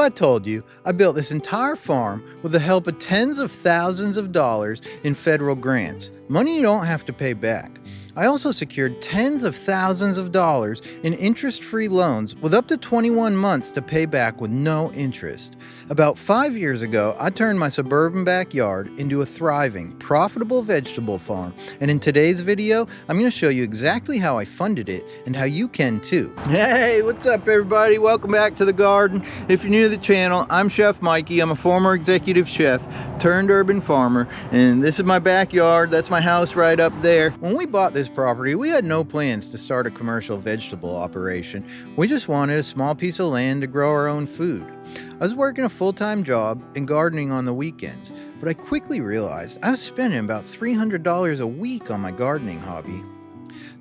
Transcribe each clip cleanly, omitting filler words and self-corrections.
I told you I built this entire farm with the help of tens of thousands of dollars in federal grants, money you don't have to pay back. I also secured tens of thousands of dollars in interest-free loans with up to 21 months to pay back with no interest. About 5 years ago, I turned my suburban backyard into a thriving, profitable vegetable farm, and in today's video, I'm going to show you exactly how I funded it and how you can too. Hey, what's up everybody? Welcome back to the garden. If you're new to the channel, I'm Chef Mikey. I'm a former executive chef turned urban farmer, and this is my backyard. That's my house right up there. When we bought this property, we had no plans to start a commercial vegetable operation. We just wanted a small piece of land to grow our own food. I was working a full-time job and gardening on the weekends, but I quickly realized I was spending about $300 a week on my gardening hobby.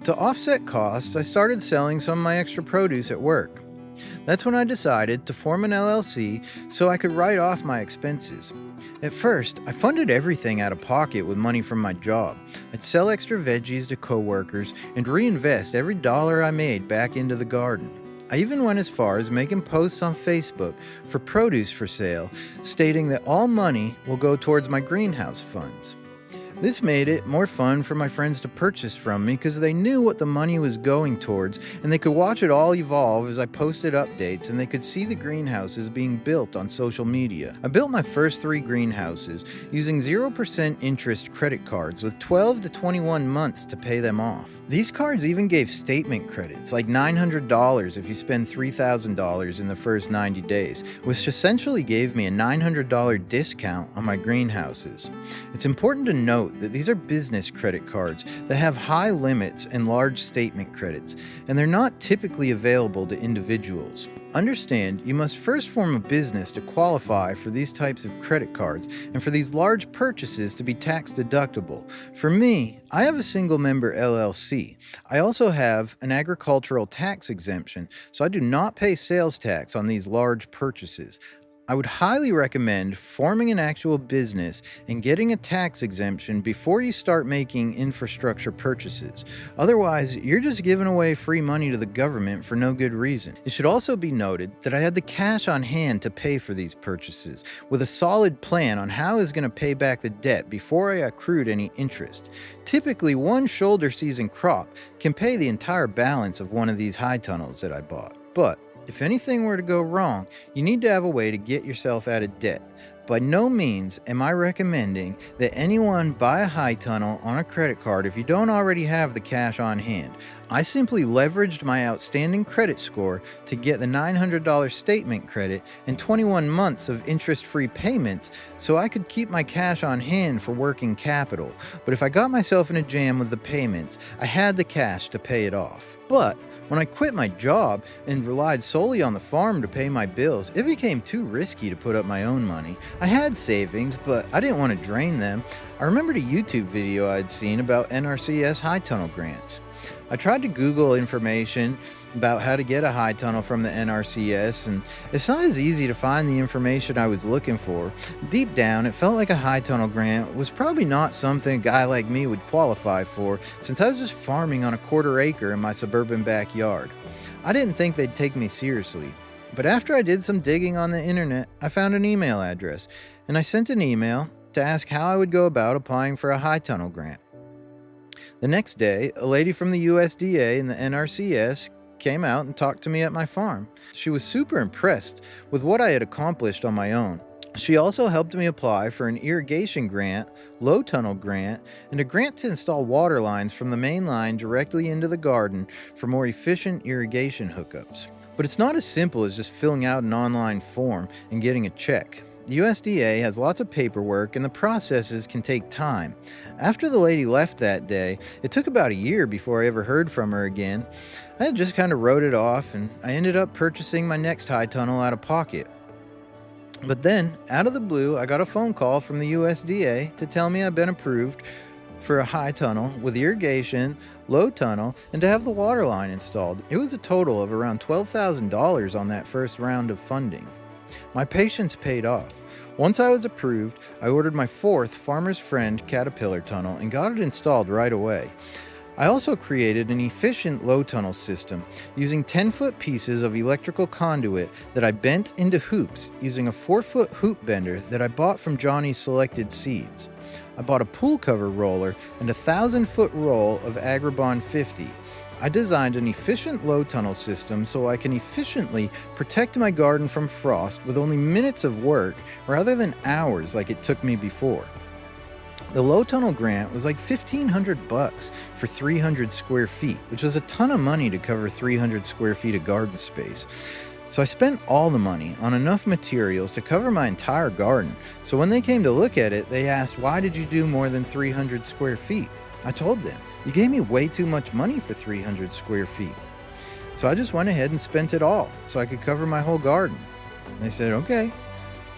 To offset costs, I started selling some of my extra produce at work. That's when I decided to form an LLC so I could write off my expenses. At first, I funded everything out of pocket with money from my job. I'd sell extra veggies to coworkers and reinvest every dollar I made back into the garden. I even went as far as making posts on Facebook for produce for sale, stating that all money will go towards my greenhouse funds. This made it more fun for my friends to purchase from me because they knew what the money was going towards, and they could watch it all evolve as I posted updates, and they could see the greenhouses being built on social media. I built my first 3 greenhouses using 0% interest credit cards with 12 to 21 months to pay them off. These cards even gave statement credits, like $900 if you spend $3,000 in the first 90 days, which essentially gave me a $900 discount on my greenhouses. It's important to note that these are business credit cards that have high limits and large statement credits, and they're not typically available to individuals. Understand, you must first form a business to qualify for these types of credit cards and for these large purchases to be tax deductible. For me, I have a single member LLC. I also have an agricultural tax exemption, so I do not pay sales tax on these large purchases. I would highly recommend forming an actual business and getting a tax exemption before you start making infrastructure purchases. Otherwise, you're just giving away free money to the government for no good reason. It should also be noted that I had the cash on hand to pay for these purchases, with a solid plan on how I was going to pay back the debt before I accrued any interest. Typically, one shoulder season crop can pay the entire balance of one of these high tunnels that I bought. But if anything were to go wrong, you need to have a way to get yourself out of debt. By no means am I recommending that anyone buy a high tunnel on a credit card if you don't already have the cash on hand. I simply leveraged my outstanding credit score to get the $900 statement credit and 21 months of interest-free payments so I could keep my cash on hand for working capital. But if I got myself in a jam with the payments, I had the cash to pay it off. But when I quit my job and relied solely on the farm to pay my bills, it became too risky to put up my own money. I had savings, but I didn't want to drain them. I remembered a YouTube video I'd seen about NRCS high tunnel grants. I tried to Google information about how to get a high tunnel from the NRCS, and it's not as easy to find the information I was looking for. Deep down, it felt like a high tunnel grant was probably not something a guy like me would qualify for, since I was just farming on a quarter acre in my suburban backyard. I didn't think they'd take me seriously. But after I did some digging on the internet, I found an email address, and I sent an email to ask how I would go about applying for a high tunnel grant. The next day, a lady from the USDA and the NRCS came out and talked to me at my farm. She was super impressed with what I had accomplished on my own. She also helped me apply for an irrigation grant, low tunnel grant, and a grant to install water lines from the main line directly into the garden for more efficient irrigation hookups. But it's not as simple as just filling out an online form and getting a check. The USDA has lots of paperwork and the processes can take time. After the lady left that day, it took about a year before I ever heard from her again. I just kind of wrote it off, and I ended up purchasing my next high tunnel out of pocket. But then, out of the blue, I got a phone call from the USDA to tell me I'd been approved for a high tunnel with irrigation, low tunnel, and to have the water line installed. It was a total of around $12,000 on that first round of funding. My patience paid off. Once I was approved, I ordered my 4th Farmer's Friend Caterpillar tunnel and got it installed right away. I also created an efficient low tunnel system using 10-foot pieces of electrical conduit that I bent into hoops using a 4-foot hoop bender that I bought from Johnny's Selected Seeds. I bought a pool cover roller and a 1,000-foot roll of Agribond 50. I designed an efficient low tunnel system so I can efficiently protect my garden from frost with only minutes of work rather than hours like it took me before. The low tunnel grant was like $1,500 for 300 square feet, which was a ton of money to cover 300 square feet of garden space. So I spent all the money on enough materials to cover my entire garden. So when they came to look at it, they asked, "Why did you do more than 300 square feet?" I told them, "You gave me way too much money for 300 square feet." So I just went ahead and spent it all so I could cover my whole garden. They said, "Okay,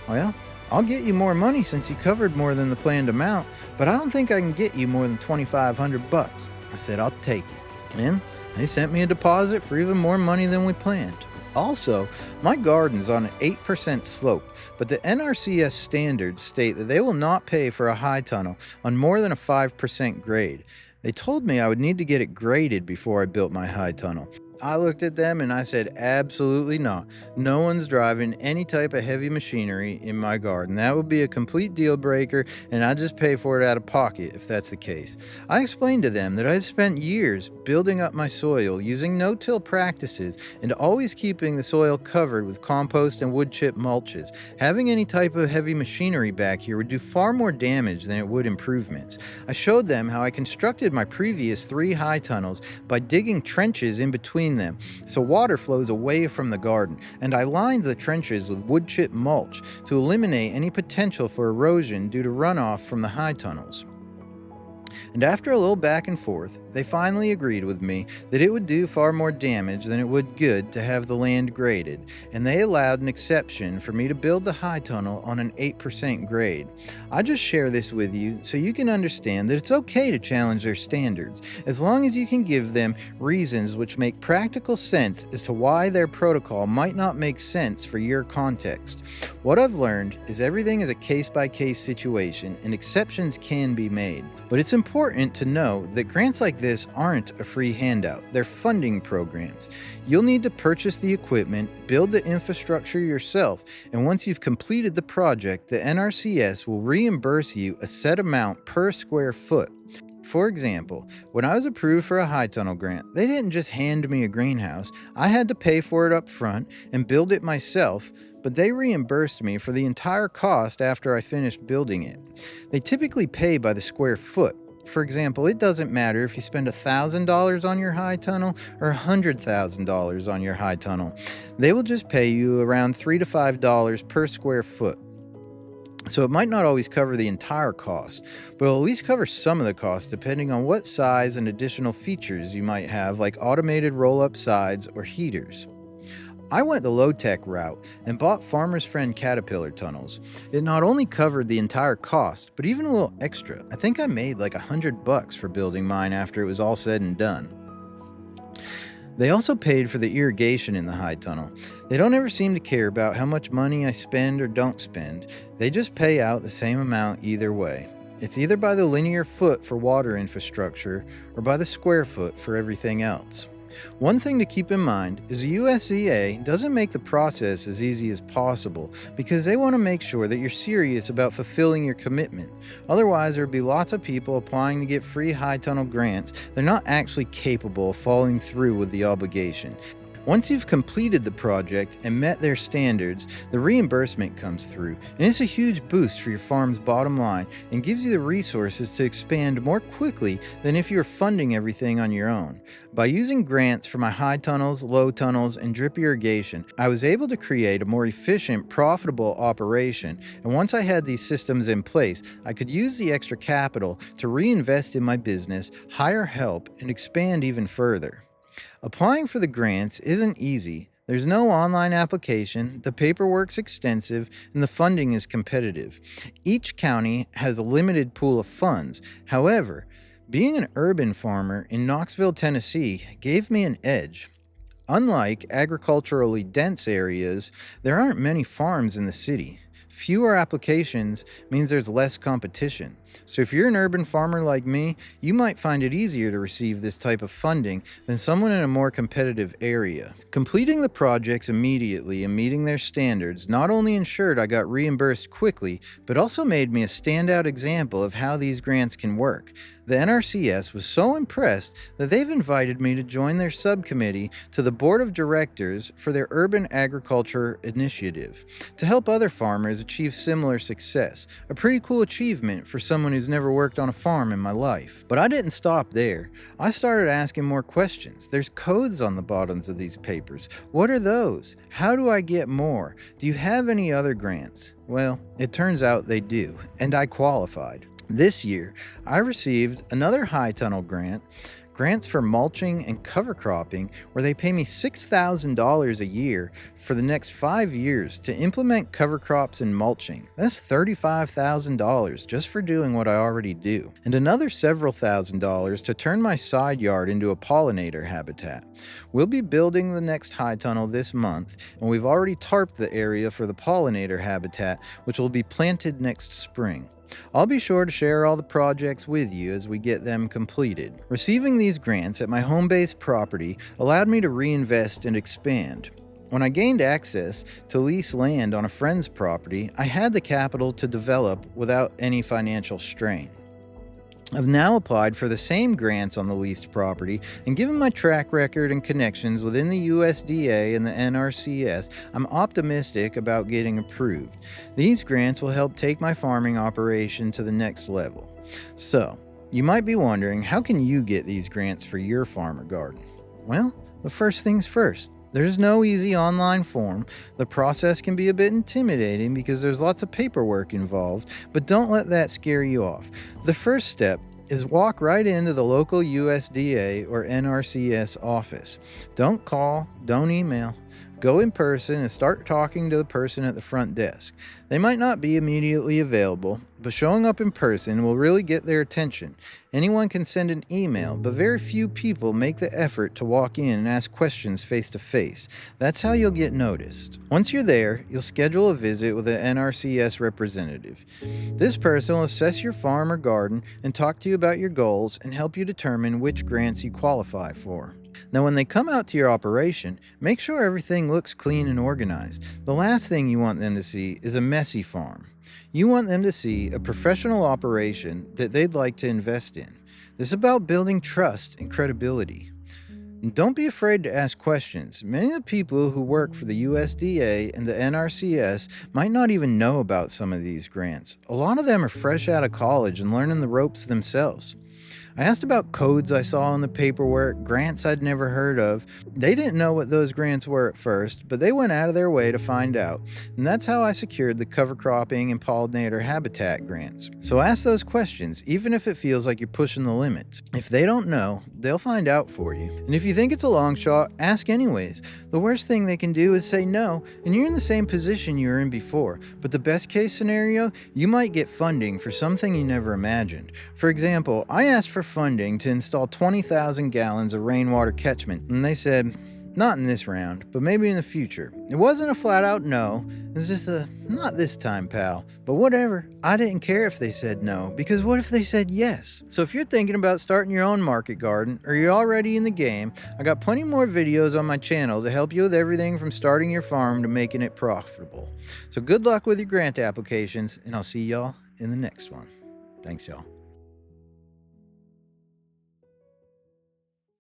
well, I'll get you more money since you covered more than the planned amount, but I don't think I can get you more than $2,500. I said, "I'll take it." And they sent me a deposit for even more money than we planned. Also, my garden's on an 8% slope, but the NRCS standards state that they will not pay for a high tunnel on more than a 5% grade. They told me I would need to get it graded before I built my high tunnel. I looked at them and I said, absolutely not. No one's driving any type of heavy machinery in my garden. That would be a complete deal breaker, and I just pay for it out of pocket if that's the case. I explained to them that I had spent years building up my soil using no-till practices and always keeping the soil covered with compost and wood chip mulches. Having any type of heavy machinery back here would do far more damage than it would improvements. I showed them how I constructed my previous 3 high tunnels by digging trenches in between them so water flows away from the garden, and I lined the trenches with wood chip mulch to eliminate any potential for erosion due to runoff from the high tunnels. And after a little back and forth, they finally agreed with me that it would do far more damage than it would good to have the land graded, and they allowed an exception for me to build the high tunnel on an 8% grade. I just share this with you so you can understand that it's okay to challenge their standards, as long as you can give them reasons which make practical sense as to why their protocol might not make sense for your context. What I've learned is everything is a case-by-case situation, and exceptions can be made. But it's important to know that grants like this aren't a free handout. They're funding programs. You'll need to purchase the equipment, build the infrastructure yourself, and once you've completed the project, the NRCS will reimburse you a set amount per square foot. For example, when I was approved for a high tunnel grant, they didn't just hand me a greenhouse. I had to pay for it up front and build it myself, but they reimbursed me for the entire cost after I finished building it. They typically pay by the square foot. For example, it doesn't matter if you spend $1,000 on your high tunnel or $100,000 on your high tunnel. They will just pay you around $3 to $5 per square foot. So it might not always cover the entire cost, but it'll at least cover some of the cost depending on what size and additional features you might have, like automated roll-up sides or heaters. I went the low-tech route and bought Farmer's Friend Caterpillar tunnels. It not only covered the entire cost, but even a little extra. I think I made like $100 for building mine after it was all said and done. They also paid for the irrigation in the high tunnel. They don't ever seem to care about how much money I spend or don't spend. They just pay out the same amount either way. It's either by the linear foot for water infrastructure or by the square foot for everything else. One thing to keep in mind is the USDA doesn't make the process as easy as possible because they want to make sure that you're serious about fulfilling your commitment. Otherwise, there would be lots of people applying to get free high tunnel grants. They're not actually capable of following through with the obligation. Once you've completed the project and met their standards, the reimbursement comes through, and it's a huge boost for your farm's bottom line and gives you the resources to expand more quickly than if you were funding everything on your own. By using grants for my high tunnels, low tunnels, and drip irrigation, I was able to create a more efficient, profitable operation, and once I had these systems in place, I could use the extra capital to reinvest in my business, hire help, and expand even further. Applying for the grants isn't easy. There's no online application, the paperwork's extensive, and the funding is competitive. Each county has a limited pool of funds. However, being an urban farmer in Knoxville, Tennessee, gave me an edge. Unlike agriculturally dense areas, there aren't many farms in the city. Fewer applications means there's less competition. So if you're an urban farmer like me, you might find it easier to receive this type of funding than someone in a more competitive area. Completing the projects immediately and meeting their standards not only ensured I got reimbursed quickly, but also made me a standout example of how these grants can work. The NRCS was so impressed that they've invited me to join their subcommittee to the board of directors for their urban agriculture initiative to help other farmers achieve similar success. A pretty cool achievement for someone who's never worked on a farm in my life. But I didn't stop there. I started asking more questions. There's codes on the bottoms of these papers. What are those? How do I get more? Do you have any other grants? Well, it turns out they do, and I qualified. This year, I received another high tunnel grants for mulching and cover cropping, where they pay me $6,000 a year for the next 5 years to implement cover crops and mulching. That's $35,000 just for doing what I already do, and another several $1,000s to turn my side yard into a pollinator habitat. We'll be building the next high tunnel this month, and we've already tarped the area for the pollinator habitat, which will be planted next spring. I'll be sure to share all the projects with you as we get them completed. Receiving these grants at my home-based property allowed me to reinvest and expand. When I gained access to lease land on a friend's property, I had the capital to develop without any financial strain. I've now applied for the same grants on the leased property, and given my track record and connections within the USDA and the NRCS, I'm optimistic about getting approved. These grants will help take my farming operation to the next level. So, you might be wondering, how can you get these grants for your farm or garden? Well, the first things first. There's no easy online form. The process can be a bit intimidating because there's lots of paperwork involved, but don't let that scare you off. The first step is walk right into the local USDA or NRCS office. Don't call, don't email. Go in person and start talking to the person at the front desk. They might not be immediately available, but showing up in person will really get their attention. Anyone can send an email, but very few people make the effort to walk in and ask questions face to face. That's how you'll get noticed. Once you're there, you'll schedule a visit with an NRCS representative. This person will assess your farm or garden and talk to you about your goals and help you determine which grants you qualify for. Now, when they come out to your operation, make sure everything looks clean and organized. The last thing you want them to see is a messy farm. You want them to see a professional operation that they'd like to invest in. This is about building trust and credibility. And don't be afraid to ask questions. Many of the people who work for the USDA and the NRCS might not even know about some of these grants. A lot of them are fresh out of college and learning the ropes themselves. I asked about codes I saw in the paperwork, grants I'd never heard of. They didn't know what those grants were at first, but they went out of their way to find out. And that's how I secured the cover cropping and pollinator habitat grants. So ask those questions, even if it feels like you're pushing the limits. If they don't know, they'll find out for you. And if you think it's a long shot, ask anyways. The worst thing they can do is say no, and you're in the same position you were in before. But the best case scenario, you might get funding for something you never imagined. For example, I asked for funding to install 20,000 gallons of rainwater catchment, and they said, not in this round, but maybe in the future. It wasn't a flat out no, it was just a, not this time, pal. But whatever, I didn't care if they said no, because what if they said yes? So if you're thinking about starting your own market garden, or you're already in the game, I got plenty more videos on my channel to help you with everything from starting your farm to making it profitable. So good luck with your grant applications, and I'll see y'all in the next one. Thanks, y'all.